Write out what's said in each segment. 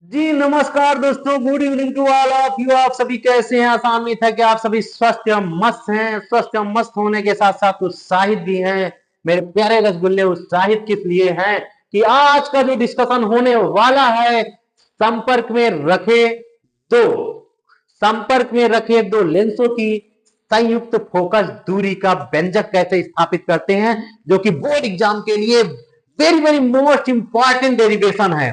जी नमस्कार दोस्तों, good evening to all of you. आप सभी कैसे हैं? आशा उम्मीद है कि आप सभी स्वस्थ एवं मस्त हैं। स्वस्थ एवं मस्त होने के साथ साथ उत्साहित भी हैं। मेरे प्यारे रसगुल्ले उत्साहित किस लिए हैं कि आज का जो डिस्कशन होने वाला है, संपर्क में रखे दो संपर्क में रखे दो लेंसों की संयुक्त फोकस दूरी का व्यंजक कैसे स्थापित करते हैं, जो कि बोर्ड एग्जाम के लिए very very most important derivation है।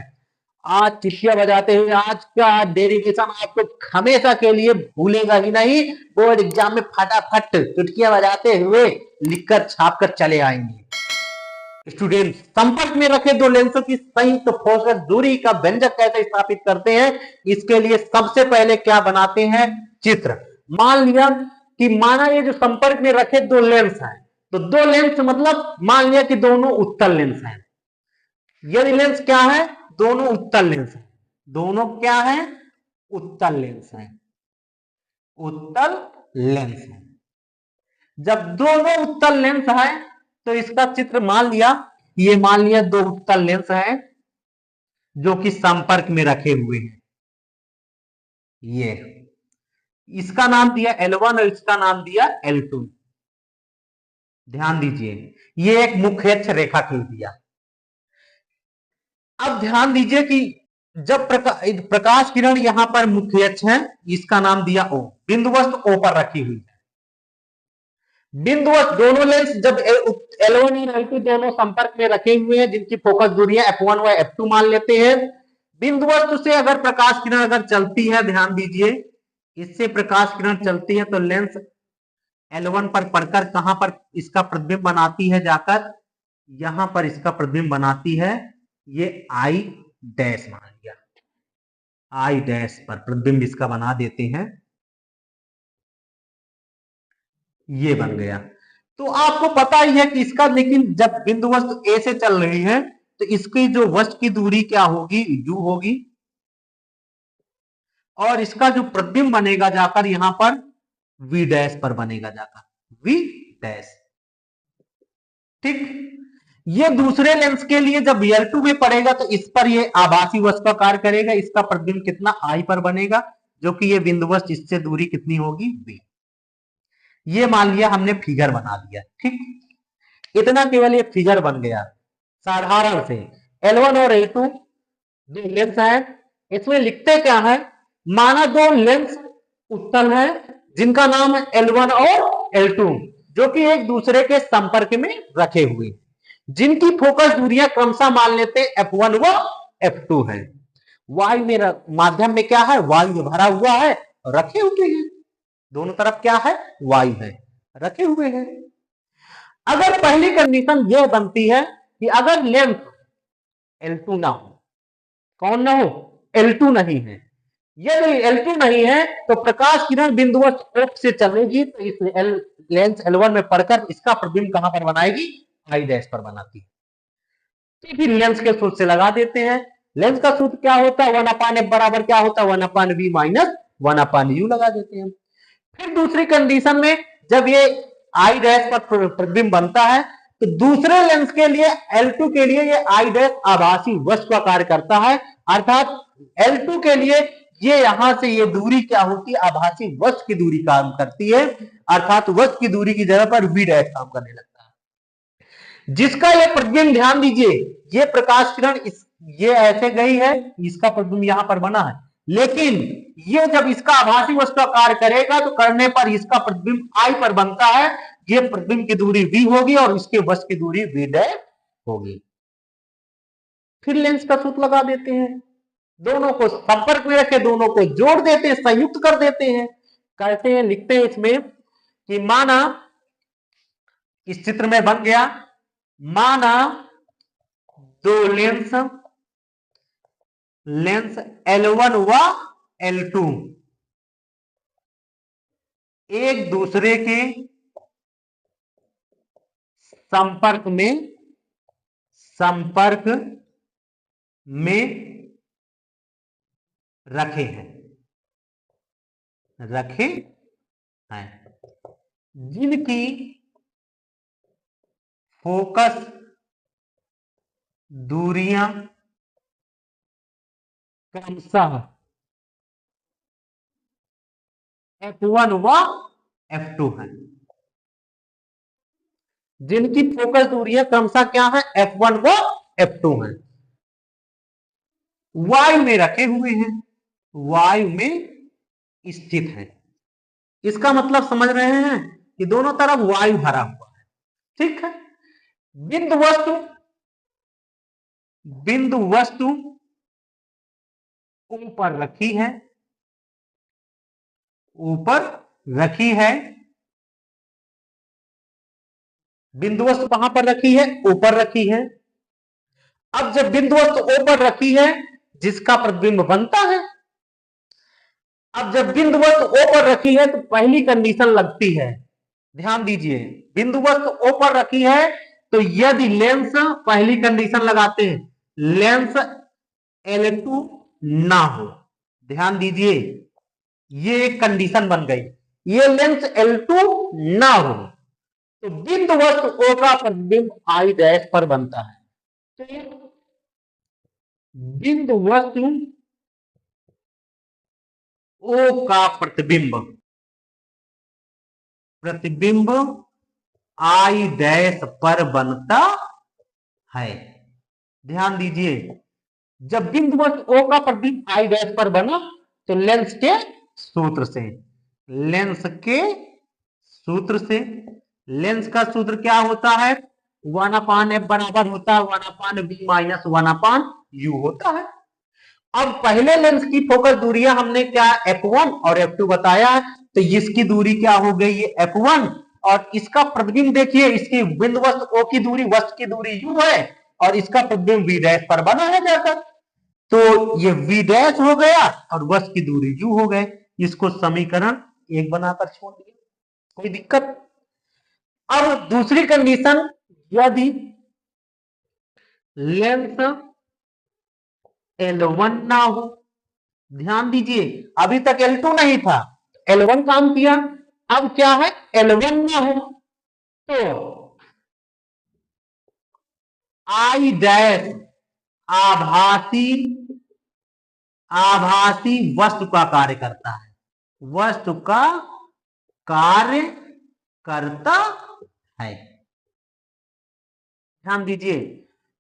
आज चिट्ठियां बजाते हुए आज का डेरिवेशन आपको हमेशा के लिए भूलेगा ही नहीं। बोर्ड एग्जाम में फटाफट चुटकियां बजाते हुए लिखकर छापकर चले आएंगे। स्टूडेंट, संपर्क में रखे दो लेंसों की संयुक्त फोकस दूरी का व्यंजक कैसे स्थापित करते हैं, इसके लिए सबसे पहले क्या बनाते हैं? चित्र। मान लिया कि माना ये जो संपर्क में रखे दो लेंस हैं, तो दो लेंस मतलब मान लिया कि दोनों उत्तल लेंस हैं। यदि लेंस क्या है? दोनों उत्तल लेंस है। दोनों क्या है? उत्तल लेंस है। उत्तल लेंस है। जब दोनों उत्तल लेंस है तो इसका चित्र मान लिया, ये मान लिया दो उत्तल लेंस है जो कि संपर्क में रखे हुए हैं। ये इसका नाम दिया L1 और इसका नाम दिया L2। ध्यान दीजिए, ये एक मुख्य अक्ष रेखा खींच दिया। अब ध्यान दीजिए कि जब प्रकाश किरण यहां पर मुख्य अक्ष है, इसका नाम दिया O, बिंदु वस्तु O पर रखी हुई है। बिंदु वस्तु दोनों लेंस जब L1 और L2 दोनों संपर्क में रखे हुए हैं, जिनकी फोकस दूरियां F1 व F2 मान लेते हैं। बिंदु वस्तु से अगर प्रकाश किरण अगर चलती है, ध्यान दीजिए, इससे प्रकाश किरण चलती है तो लेंस L1 पर पड़कर कहां पर इसका प्रतिबिंब बनाती है? जाकर यहां पर इसका प्रतिबिंब बनाती है। ये आई डैश मान लिया, आई डैश पर प्रतिबिंब इसका बना देते हैं। ये बन गया। तो आपको पता ही है कि इसका, लेकिन जब बिंदु वस्तु ए से चल रही है तो इसकी जो वस्तु की दूरी क्या होगी? यू होगी। और इसका जो प्रतिबिंब बनेगा जाकर यहां पर वी डैश पर बनेगा, जाकर वी डैश। ठीक। ये दूसरे लेंस के लिए जब L2 में पड़ेगा तो इस पर ये आभासी वस्तु का कार्य करेगा। इसका प्रतिबिंब कितना? आई पर बनेगा, जो कि ये बिंदु वस्तु इससे दूरी कितनी होगी? वी। ये मान लिया हमने फिगर बना दिया। ठीक, इतना केवल ये फिगर बन गया साधारण से। L1 और L2 दो लेंस है। इसमें लिखते क्या है? माना दो लेंस उत्तल है जिनका नाम है L1 और L2, जो कि एक दूसरे के संपर्क में रखे हुए, जिनकी फोकस दूरियां क्रमशः मान लेते F1 व F2 है। वायु में माध्यम में क्या है? वायु भरा हुआ है और रखे हुए हैं। दोनों तरफ क्या है? वायु है, रखे हुए हैं। अगर पहली कंडीशन यह बनती है कि अगर लेंथ L2 ना हो, कौन ना हो? L2 नहीं है। यदि L2 नहीं है तो प्रकाश किरण बिंदुवत O से चलेगी तो इस लेंस L1 में पड़कर इसका प्रतिबिंब कहां पर बनाएगी? आई डैश पर बनाती है। तो फिर लेंस के सूत्र से लगा देते हैं। लेंस का सूत्र क्या होता है? 1/f बराबर क्या होता है? 1/v माइनस 1/u लगा देते हैं। फिर दूसरी कंडीशन में जब ये आई डैश पर प्रतिबिंब बनता है तो दूसरे लेंस के लिए L2 के लिए ये आई डैश आभासी वस्तु का कार्य करता है। अर्थात L2 के लिए ये यहां से ये दूरी क्या होती है? आभासी वस्तु की दूरी काम करती है। अर्थात वस्तु की दूरी की जगह पर वी डैश काम करने लगता है। जिसका ये प्रतिबिंब, ध्यान दीजिए, ये प्रकाश किरण ये ऐसे गई है, इसका प्रतिबिंब यहां पर बना है, लेकिन ये जब इसका आभासी वस्तु का कार्य करेगा तो करने पर इसका प्रतिबिंब आई पर बनता है। ये प्रतिबिंब की दूरी v होगी और इसके वस्तु की दूरी v डैश होगी। फिर लेंस का सूत्र लगा देते हैं। दोनों को संपर्क में रखे, दोनों को जोड़ देते हैं, संयुक्त कर देते हैं। कैसे हैं? लिखते हैं इसमें कि माना इस चित्र में बन गया, माना दो लेंस L1 व L2 एक दूसरे के संपर्क में रखे हैं, जिनकी फोकस दूरियां क्रमशः F1 व F2 है, जिनकी फोकस दूरियां क्रमशः क्या है, F1 व F2 है, वायु में रखे हुए हैं, वायु में स्थित है। इसका मतलब समझ रहे हैं कि दोनों तरफ वायु भरा हुआ है। ठीक है। बिंदु वस्तु, बिंदु वस्तु ऊपर रखी है, ऊपर रखी है, बिंदु वस्तु कहां पर रखी है, ऊपर रखी है। अब जब बिंदु वस्तु ऊपर रखी है, जिसका प्रतिबिंब बनता है, अब जब बिंदु वस्तु ऊपर रखी है तो पहली कंडीशन लगती है, ध्यान दीजिए, बिंदु वस्तु ऊपर रखी है तो यदि लेंस, पहली कंडीशन लगाते हैं, लेंस L2 ना हो, ध्यान दीजिए, ये एक कंडीशन बन गई, ये लेंस L2 ना हो तो बिंदु वस्तु O का प्रतिबिंब I डैश पर बनता है। तो बिंदु वस्तु O का प्रतिबिंब, प्रतिबिंब I डैश पर बनता है। ध्यान दीजिए, जब बिंदु वस्तु O का प्रतिबिंब I डैश पर बना तो लेंस के सूत्र से, लेंस के सूत्र से, लेंस का सूत्र क्या होता है, 1/f बराबर होता है 1/v माइनस 1/u होता है। अब पहले लेंस की फोकस दूरियां हमने क्या F1 और F2 बताया है, तो इसकी दूरी क्या हो गई, ये F1, और इसका प्रतिबिंब देखिए, इसकी बिंदु वस्तु O की दूरी, वस्तु की दूरी u है, और इसका प्रतिबिंब V डैश पर बना है जाकर, तो ये V डैश हो गया और वस्तु की दूरी u हो गए। इसको समीकरण 1 बनाकर छोड़ दिया, कोई दिक्कत। अब दूसरी कंडीशन, यदि लेंस L1 ना हो, ध्यान दीजिए, अभी तक L2 नहीं था, L1 काम किया, अब क्या है, L1 ना हो तो I डैश आभासी, आभासी वस्तु का कार्य करता है, वस्तु का कार्य करता है, ध्यान दीजिए।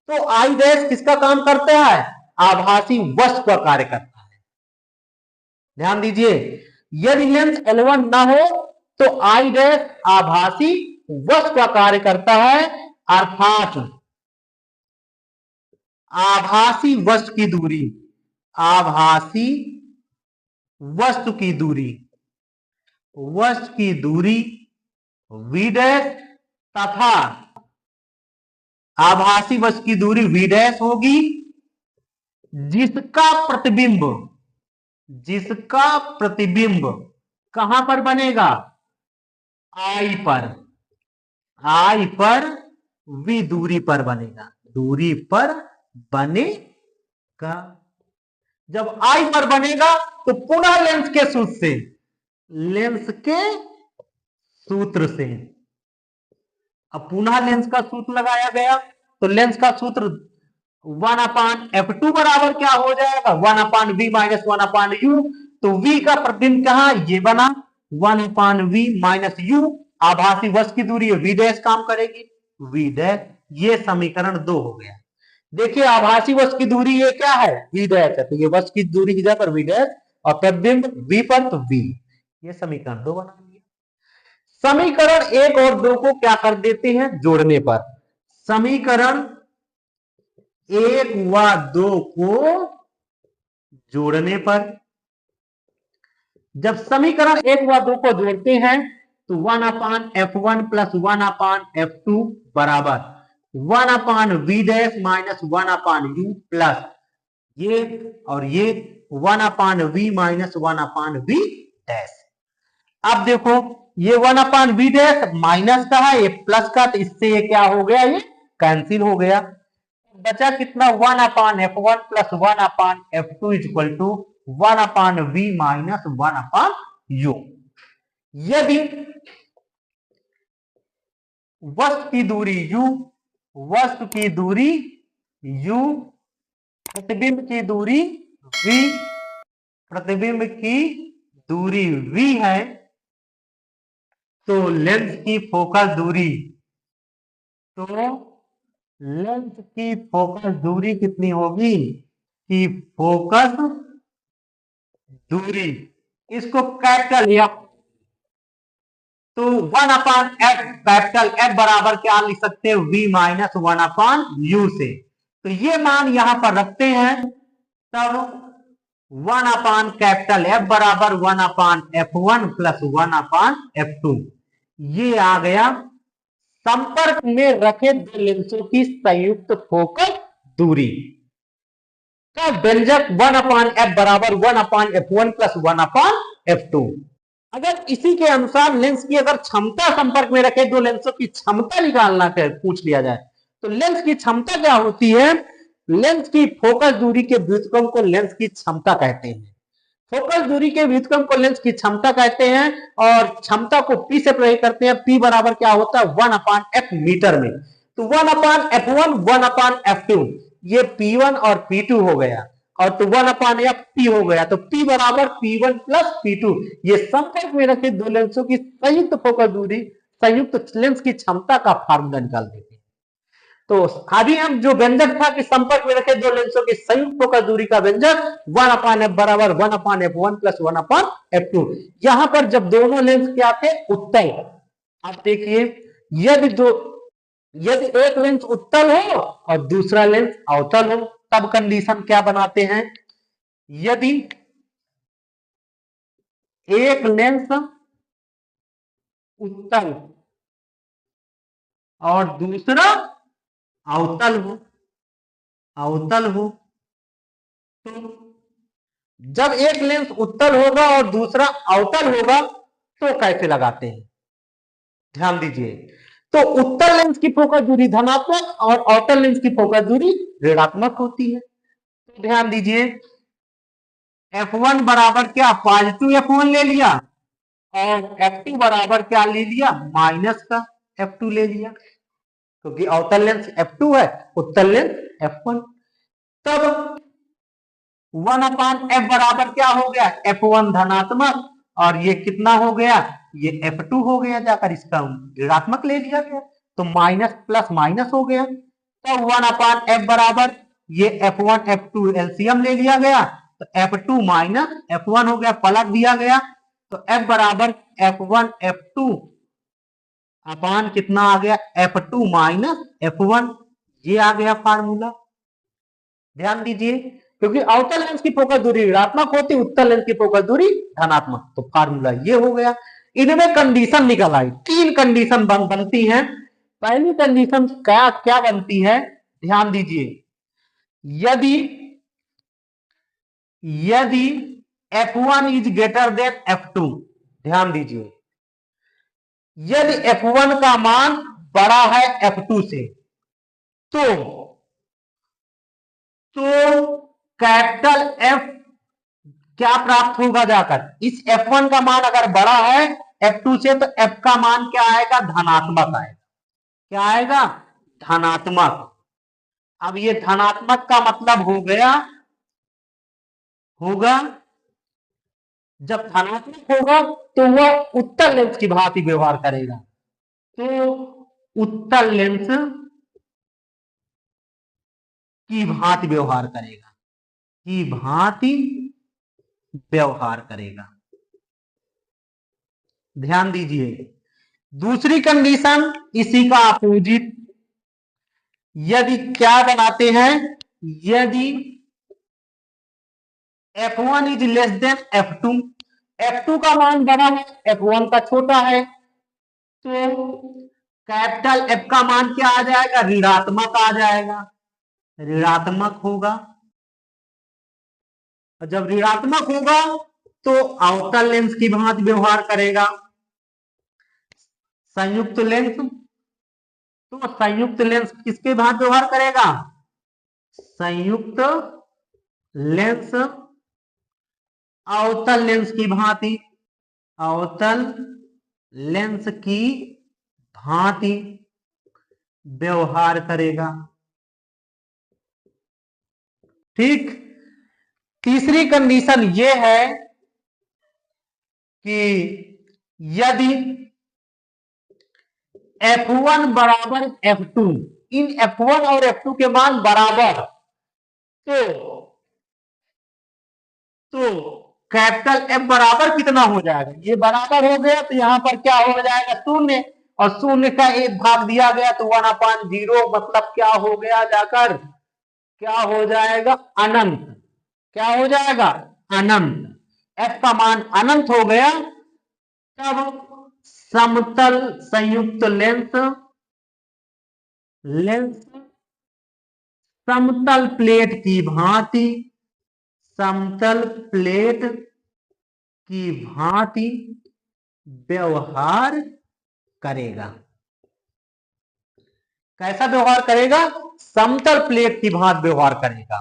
तो I डैश किसका काम करता है, आभासी वस्तु का कार्य करता है। ध्यान दीजिए, यदि लेंस L1 ना हो तो I डैश आभासी वस्तु का कार्य करता है, अर्थात आभासी वस्तु की दूरी, आभासी वस्तु की दूरी, वस्तु की दूरी V डैश तथा आभासी वस्तु की दूरी V डैश होगी, जिसका प्रतिबिंब, जिसका प्रतिबिंब कहां पर बनेगा, I पर, I पर V दूरी पर बनेगा, दूरी पर बनेगा। जब I पर बनेगा तो पुनः लेंस के सूत्र से, लेंस के सूत्र से, अब पुनः लेंस का सूत्र लगाया गया तो लेंस का सूत्र 1/f2 बराबर क्या हो जाएगा, 1/v माइनस 1/u, तो v का प्रतिबिंब कहां, ये बना 1/v माइनस u, आभासी वस्तु की दूरी है v डैश काम करेगी, v डैश, ये समीकरण 2 हो गया। देखिए आभासी वस्तु की दूरी ये क्या है, v डैश है, तो ये वस्तु की दूरी की जगह पर v डैश और प्रतिबिंब v पर तो v, ये समीकरण 2 बना लिया। समीकरण 1 और 2 को क्या कर देते हैं, जोड़ने पर, समीकरण 1 व 2 को जोड़ने पर, जब समीकरण 1 व 2 को जोड़ते हैं तो 1/f1 प्लस 1/f2 बराबर 1/v dash minus 1/u plus ये और ये 1/v माइनस 1/v डैश। अब देखो ये 1/v डैश माइनस का है, ये प्लस का, तो इससे ये क्या हो गया, ये कैंसिल हो गया, बचा कितना 1/f1 plus 1/f2 equal to 1/v minus 1/u। यदि वस्तु की दूरी u, वस्तु की दूरी u, प्रतिबिंब की दूरी v प्रतिबिंब की दूरी v है, तो लेंस की फोकस दूरी, तो लेंस की फोकस दूरी कितनी होगी कि फोकस दूरी, इसको कैपिटल या तो 1/f, कैपिटल F बराबर क्या लिख सकते हैं, v माइनस 1/u से। तो ये मान यहां पर रखते हैं, तब 1 कैपिटल F बराबर 1/f1 प्लस 1/f2, ये आ गया संपर्क में रखे दो लेंसों की संयुक्त फोकस दूरी का व्यंजक 1/f बराबर 1/f1 प्लस 1/f2। अगर इसी के अनुसार लेंस की अगर क्षमता संपर्क में रखे दो लेंसों की क्षमता निकालना पूछ लिया जाए, तो लेंस की क्षमता क्या होती है, लेंस की फोकस दूरी के व्युत्क्रम को लेंस की क्षमता कहते हैं। फोकस दूरी के व्युत्क्रम को लेंस की क्षमता कहते हैं और क्षमता को P से प्रयोग करते हैं। P बराबर क्या होता है, 1/f मीटर में। तो 1/f1 1/f2, ये P1 और P2 हो गया, और तो 1/f P हो गया। तो P बराबर P1 प्लस P2, ये संपर्क में रखे दो लेंसों की संयुक्त फोकस दूरी, संयुक्त लेंस की क्षमता का फार्मूला निकाल देते हैं। तो अभी हम जो व्यंजक था कि संपर्क में रखे दो लेंसों की संयुक्त फोकस दूरी का व्यंजक 1/f बराबर 1/f1 प्लस 1/f2। यहां पर जब दोनों लेंस क्या थे, उत्तल। आप देखिए, यदि एक लेंस उत्तल हो और दूसरा लेंस अवतल हो, तब कंडीशन क्या बनाते हैं, यदि एक लेंस उत्तल और दूसरा अवतल हो, तो जब एक लेंस उत्तल होगा और दूसरा अवतल होगा तो कैसे लगाते हैं, ध्यान दीजिए। तो उत्तल लेंस की फोकस दूरी धनात्मक और अवतल लेंस की फोकस दूरी ऋणात्मक होती है। तो ध्यान दीजिए, F1 बराबर क्या, पॉजिटिव F1 ले लिया, और F2 बराबर क्या ले लिया, माइनस का F2 ले लिया, क्योंकि अवतल लेंस F2 है, उत्तल लेंस F1। तब 1/f बराबर क्या हो गया, F1 धनात्मक, और ये कितना हो गया, ये F2 हो गया, जाकर इसका ऋणात्मक ले लिया गया, तो माइनस प्लस माइनस हो गया। तो 1/f बराबर ये F1 F2 एलसीएम ले लिया गया, तो F2 माइनस F1 हो गया, पलट दिया गया, तो F बराबर F1 F2 अपान कितना आ गया, F2 माइनस F1, ये आ गया फार्मूला। ध्यान दीजिए, क्योंकि अवतल लेंस की फोकस दूरी ऋणात्मक होती, उत्तल लेंस की फोकस दूरी धनात्मक, तो फार्मूला ये हो गया। इनमें कंडीशन निकल आई, 3 कंडीशन बनती हैं। पहली कंडीशन क्या क्या बनती है, ध्यान दीजिए, यदि F1 is greater than F2, ध्यान दीजिए, यदि F1 का मान बड़ा है F2 से, तो कैपिटल F क्या प्राप्त होगा, जाकर इस F1 का मान अगर बड़ा है F2 से, तो F का मान क्या आएगा, धनात्मक आएगा। क्या आएगा, धनात्मक। अब ये धनात्मक का मतलब होगा जब धनात्मक होगा तो वह उत्तल लेंस की भांति व्यवहार करेगा, तो उत्तल लेंस की भांति व्यवहार करेगा, की भांति व्यवहार करेगा। ध्यान दीजिए, दूसरी कंडीशन इसी का अपोजिट, यदि क्या बनाते हैं, यदि F1 is less than F2, F2 का मान बड़ा है, F1 का छोटा है, तो कैपिटल F का मान क्या आ जाएगा, ऋणात्मक आ जाएगा, ऋणात्मक होगा। और जब ऋणात्मक होगा तो अवतल लेंस की भांति व्यवहार करेगा। संयुक्त लेंस, तो संयुक्त लेंस किसके भांति व्यवहार करेगा, संयुक्त लेंस अवतल लेंस की भांति, अवतल लेंस की भांति व्यवहार करेगा। ठीक, तीसरी कंडीशन ये है कि यदि F1 बराबर F2, इन F1 और F2 के मान बराबर, तो कैपिटल F बराबर कितना हो जाएगा, ये बराबर हो गया तो यहां पर क्या हो जाएगा, शून्य, और शून्य का एक भाग दिया गया तो 1/0, मतलब क्या हो गया जाकर, क्या हो जाएगा, अनंत। क्या हो जाएगा, अनंत। F का मान अनंत हो गया तब समतल संयुक्त लेंस समतल प्लेट की भांति, समतल प्लेट की भांति व्यवहार करेगा। कैसा व्यवहार करेगा, समतल प्लेट की भांति व्यवहार करेगा।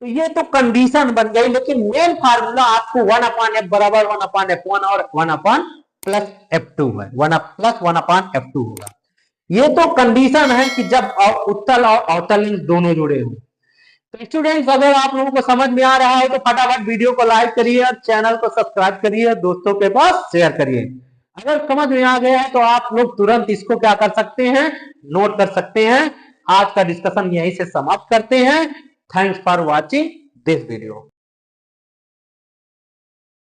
तो ये तो कंडीशन बन गई, लेकिन मेन फार्मूला आपको 1/f बराबर 1/f1 और 1/+f2 है, 1+1/f2 होगा। ये तो कंडीशन है कि जब उत्तल और अवतल लेंस दोनों जुड़े हों। तो स्टूडेंट्स, अगर आप लोगों को समझ में आ रहा है तो फटाफट वीडियो को लाइक करिए और चैनल को सब्सक्राइब करिए, दोस्तों के पास शेयर करिए। अगर समझ में आ गया है तो आप लोग तुरंत इसको क्या कर सकते हैं, नोट कर सकते हैं। आज का डिस्कशन यहीं से समाप्त करते हैं। Thanks for watching this video.